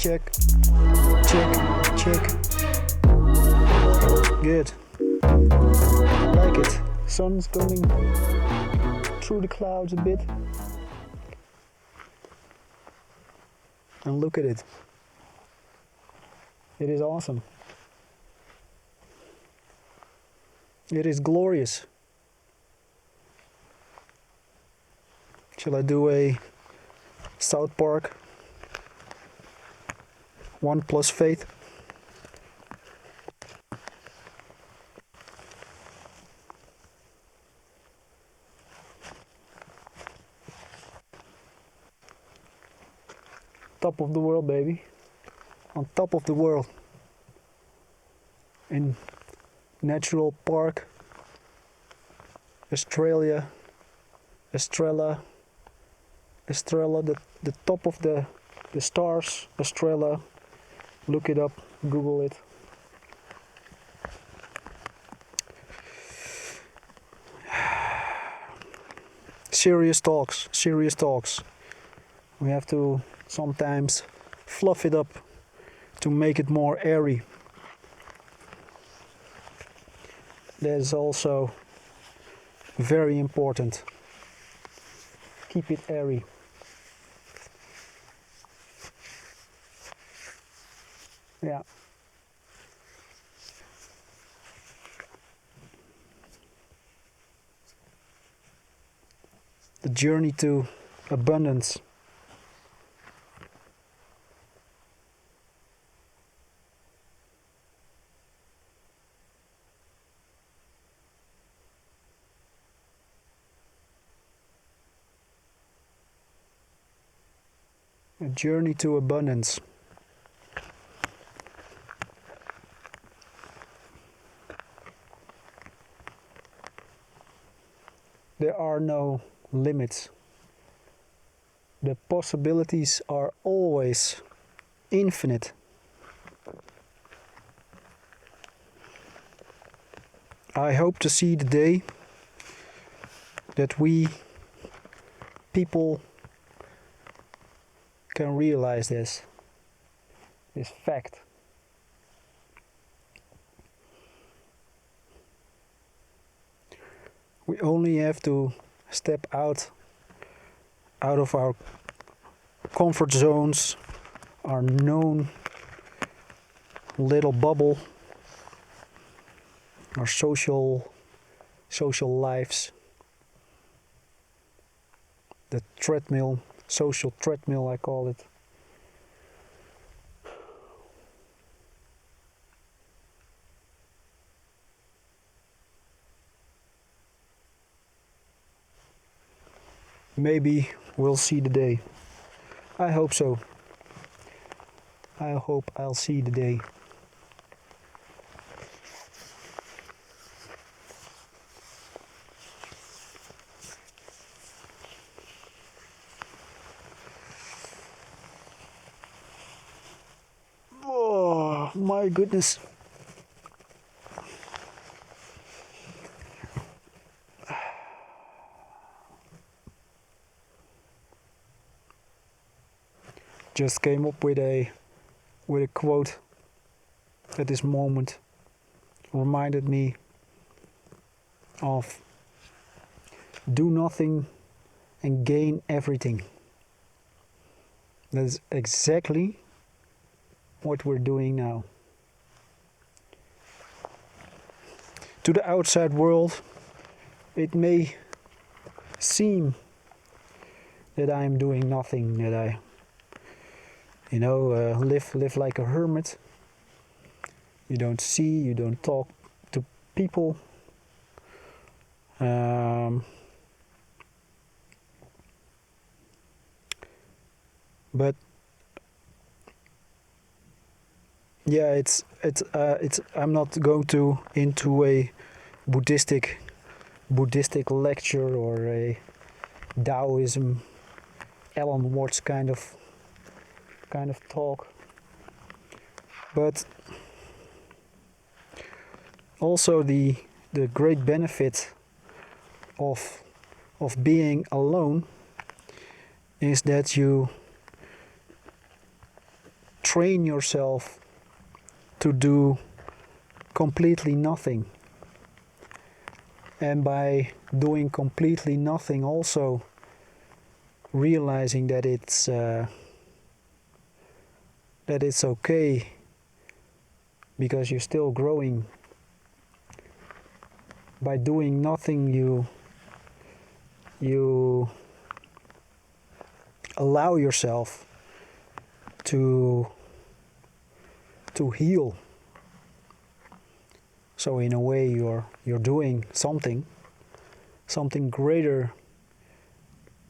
check, check. Good. I like it. Sun's coming through the clouds a bit. And look at it. It is awesome. It is glorious. Shall I do a South Park 1 plus faith? Top of the world, baby. On top of the world. In Natural Park, Australia, Estrella, the top of the stars, Estrella. Look it up, Google it. Serious talks. We have to sometimes fluff it up to make it more airy. That is also very important. Keep it airy. Yeah. The journey to abundance. A journey to abundance. There are no limits. The possibilities are always infinite. I hope to see the day that we people can realize this fact. We only have to step out of our comfort zones, our known little bubble, our social lives, the treadmill, social treadmill I call it. Maybe we'll see the day. I hope so. I hope I'll see the day. Oh my goodness. Just came up with a quote at this moment. Reminded me of do nothing and gain everything. That's exactly what we're doing now. To the outside world, it may seem that I'm doing nothing, that I live like a hermit. You don't see, you don't talk to people. But yeah, it's I'm not going into a Buddhistic lecture or a Taoism, Alan Watts kind of talk, but also the great benefit of being alone is that you train yourself to do completely nothing. And by doing completely nothing, also realizing that it's okay because you're still growing. By doing nothing, you allow yourself to heal. So in a way, you're doing something greater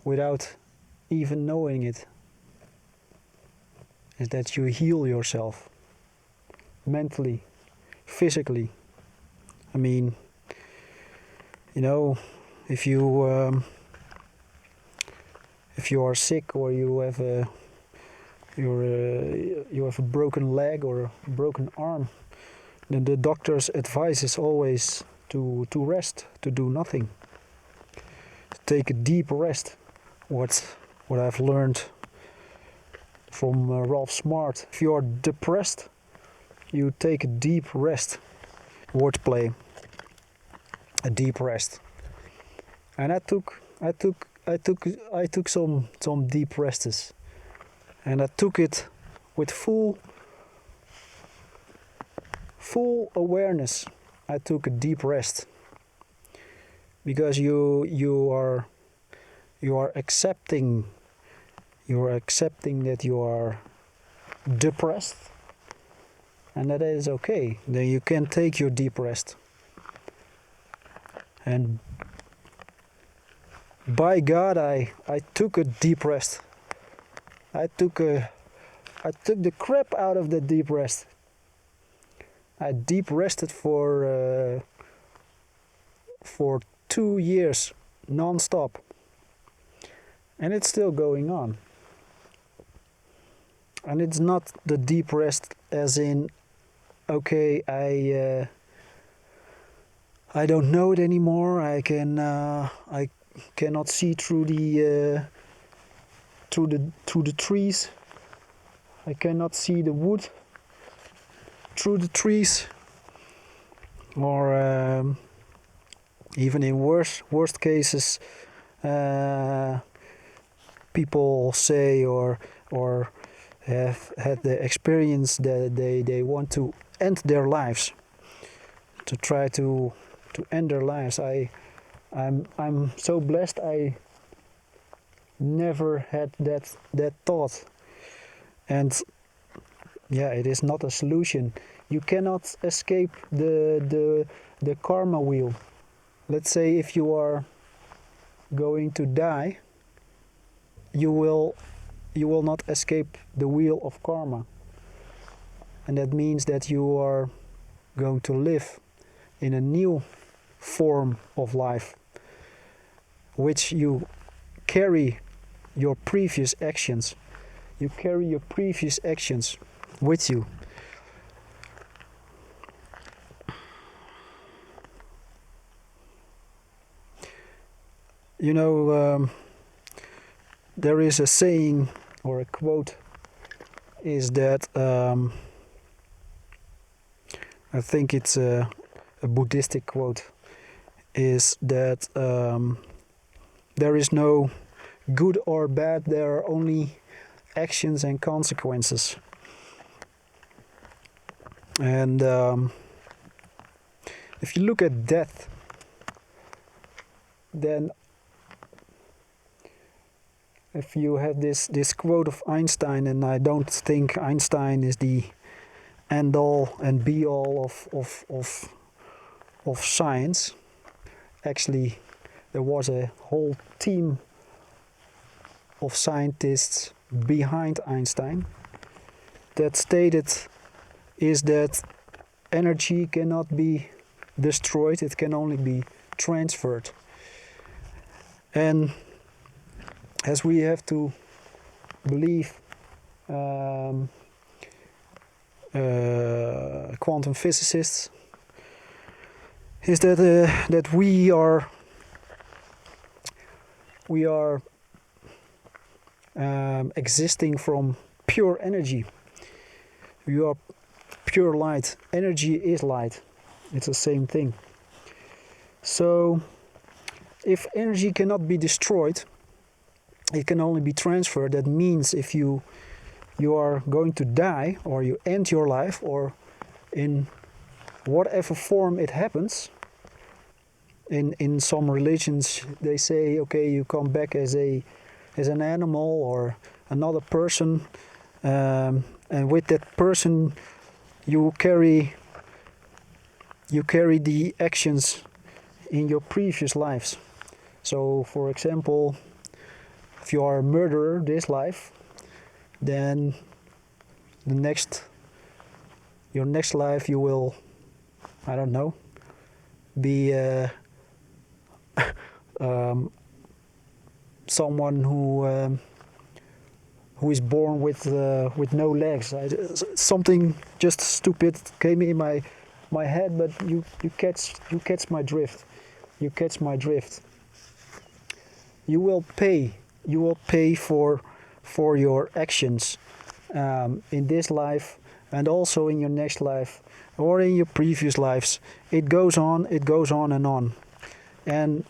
without even knowing it. Is that you heal yourself mentally, physically. I mean, if you are sick or you have a broken leg or a broken arm, then the doctor's advice is always to rest, to do nothing. Take a deep rest. What I've learned from Ralph Smart. If you are depressed, you take a deep rest. Wordplay. A deep rest. And I took some deep rests, and I took it with full awareness. I took a deep rest because you are accepting that you are depressed, and that is okay. Then you can take your deep rest. And by God, I took a deep rest. I took the crap out of the deep rest. I deep rested for 2 years non-stop, and it's still going on. And it's not the deep rest as in, okay, I don't know it anymore. I cannot see through the trees. I cannot see the wood through the trees. Or even in worst cases, people say or have had the experience that they want to end their lives, to try to end their lives. I'm so blessed I never had that thought. And yeah, it is not a solution. You cannot escape the karma wheel. Let's say if you are going to die, you will not escape the wheel of karma. And that means that you are going to live in a new form of life, which you carry your previous actions. You carry your previous actions with you. There is a saying or a quote, is that I think it's a Buddhistic quote, is that there is no good or bad, there are only actions and consequences. And if you look at death, then if you have this quote of Einstein, and I don't think Einstein is the end all and be all of science. Actually, there was a whole team of scientists behind Einstein that stated is that energy cannot be destroyed, it can only be transferred. And as we have to believe quantum physicists, is that we are existing from pure energy. You are pure light. Energy is light. It's the same thing. So if energy cannot be destroyed, it can only be transferred. That means if you are going to die, or you end your life, or in whatever form it happens. In some religions they say, okay, you come back as an animal or another person, and with that person you carry the actions in your previous lives. So for example, if you are a murderer this life, then your next life you will, I don't know, be someone who is born with no legs. Something just stupid came in my head, but you catch my drift. You catch my drift. You will pay for your actions in this life, and also in your next life, or in your previous lives. It goes on and on. And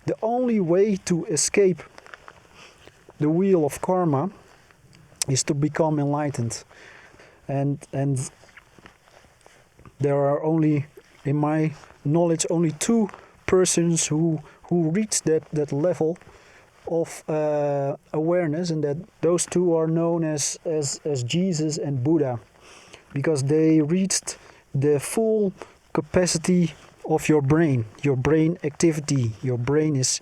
the only way to escape the wheel of karma is to become enlightened. And there are only, in my knowledge, only two persons who reach that level of awareness, and that those two are known as Jesus and Buddha, because they reached the full capacity of your brain activity. Your brain is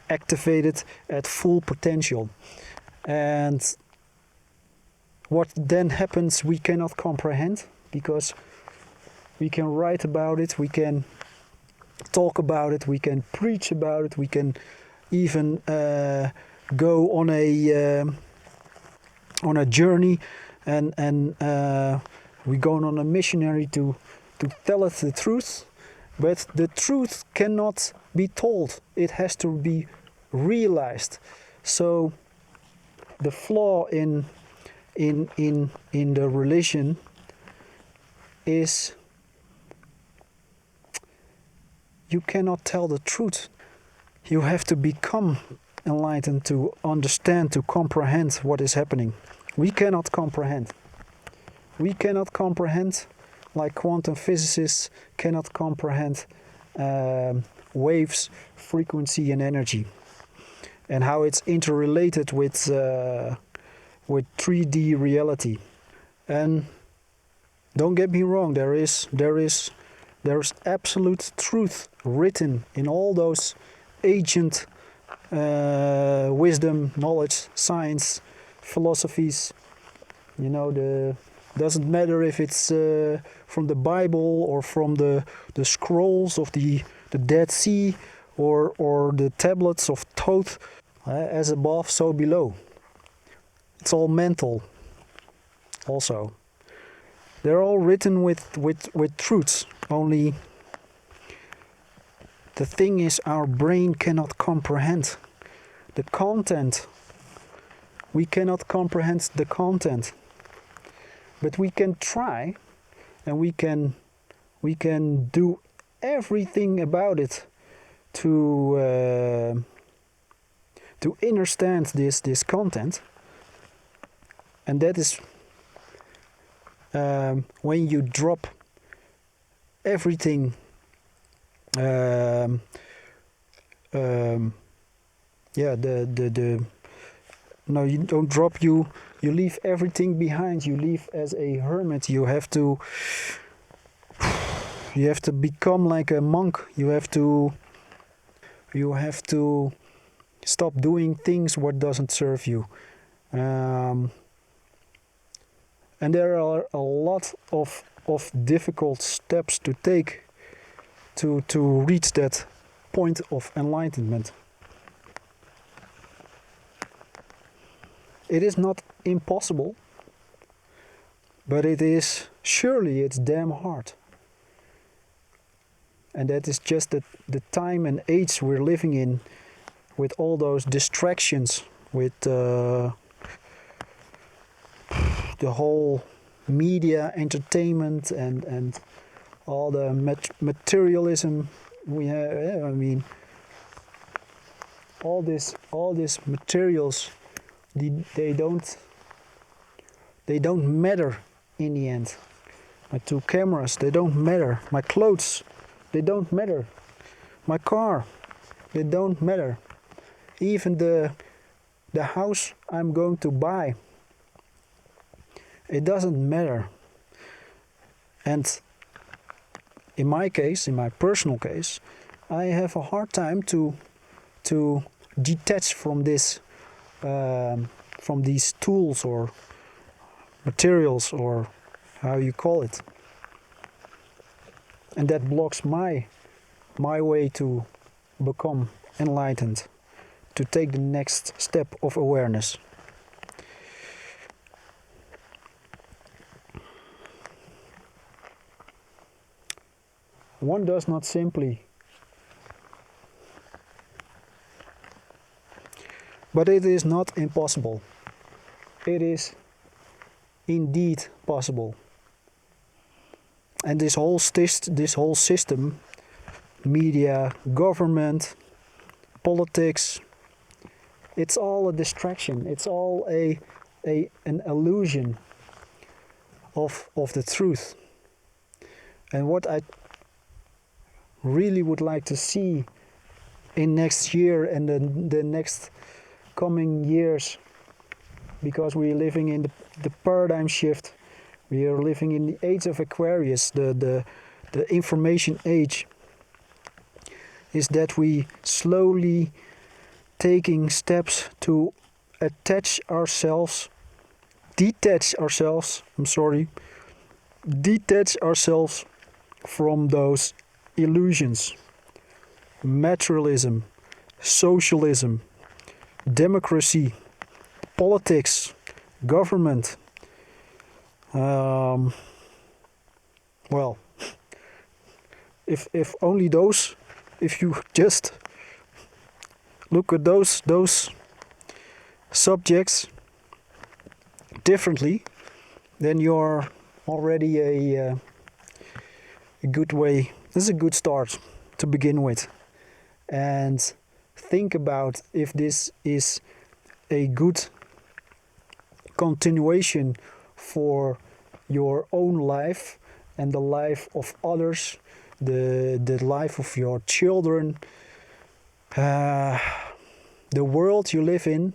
activated at full potential. And what then happens we cannot comprehend, because we can write about it, we can talk about it, we can preach about it, we can even go on a journey, and we're going on a missionary to tell us the truth. But the truth cannot be told. It has to be realized. So the flaw in the religion is you cannot tell the truth. You have to become enlightened to understand, to comprehend what is happening. We cannot comprehend. We cannot comprehend, like quantum physicists cannot comprehend waves, frequency and energy, and how it's interrelated with 3D reality. And don't get me wrong, there is absolute truth written in all those ancient wisdom, knowledge, science, philosophies. You know, doesn't matter if it's from the Bible or from the scrolls of the Dead Sea or the tablets of Thoth. As above, so below. It's all mental. Also, they're all written with truths. Only the thing is, our brain cannot comprehend the content. We cannot comprehend the content, but we can try, and we can do everything about it to understand this content. And that is when you drop everything. No, you don't drop. You leave everything behind. You leave as a hermit. You have to become like a monk. You have to stop doing things what doesn't serve you. And there are a lot of difficult steps to take to reach that point of enlightenment. It is not impossible, but it's damn hard. And that is just the time and age we're living in, with all those distractions, with the whole media, entertainment, and all the materialism we have. I mean, all these materials, they don't matter in the end. My 2 cameras, they don't matter. My clothes, they don't matter. My car, they don't matter. Even the house I'm going to buy, it doesn't matter. And in my case, in my personal case, I have a hard time to detach from this, from these tools or materials, or how you call it. And that blocks my way to become enlightened, to take the next step of awareness. One does not simply, but it is not impossible. It is indeed possible. And this whole system, media, government, politics, it's all a distraction. It's all an illusion of the truth. And what I really would like to see in next year and the next coming years, because we're living in the paradigm shift. We are living in the age of Aquarius, the information age, is that we slowly taking steps to detach ourselves from those illusions. Materialism, socialism, democracy, politics, government. Well, if only those, if you just look at those subjects differently, then you're already a good way. This is a good start to begin with, and think about if this is a good continuation for your own life and the life of others, the life of your children, the world you live in,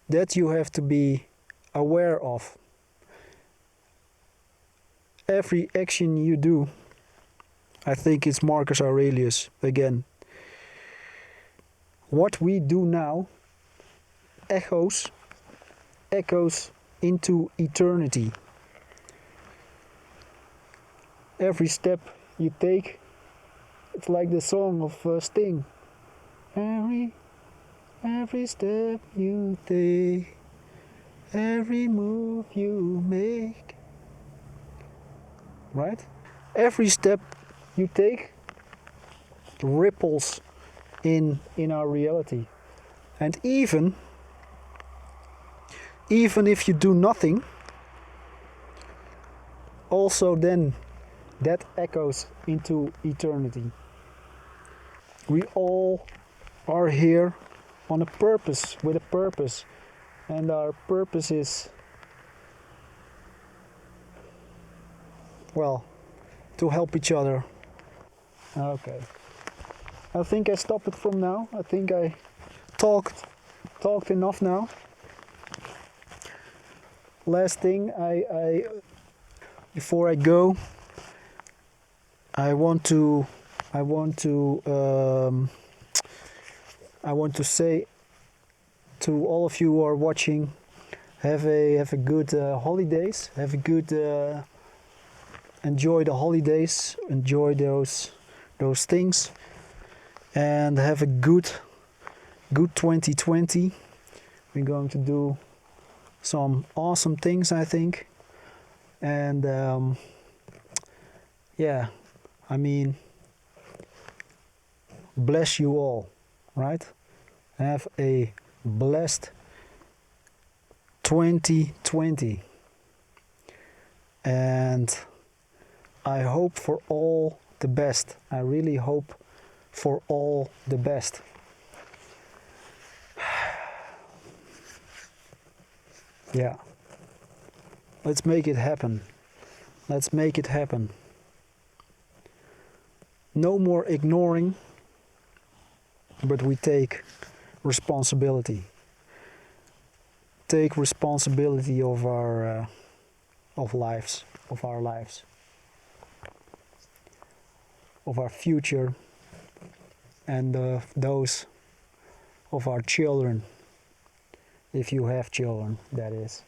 that you have to be aware of. Every action you do, I think it's Marcus Aurelius again. What we do now echoes into eternity. Every step you take, it's like the song of Sting. Every step you take, every move you make. Right? Every step you take ripples in our reality. And even if you do nothing, also then that echoes into eternity. We all are here on a purpose, with a purpose, and our purpose is, well, to help each other. Okay. I think I stop it from now. I think I talked enough now. Last thing, I before I go, I want to say to all of you who are watching, have a good holidays. Have a good enjoy the holidays. Enjoy those things, and have a good 2020. We're going to do some awesome things, I think, and yeah, I mean, bless you all, right? Have a blessed 2020. And I hope for all the best. I really hope for all the best. Yeah. Let's make it happen. Let's make it happen. No more ignoring, but we take responsibility. Take responsibility of our lives, of our future, and those of our children, if you have children, that is.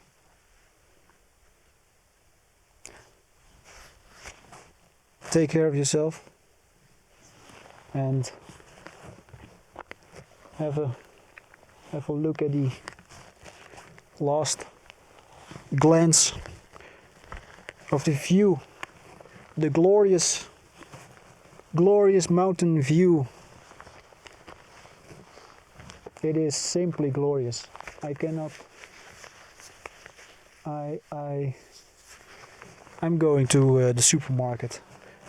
Take care of yourself and have a look at the last glance of the view, the glorious mountain view. It is simply glorious. I'm going to the supermarket.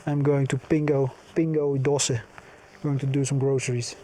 I'm going to Pingo Dosse. I'm going to do some groceries.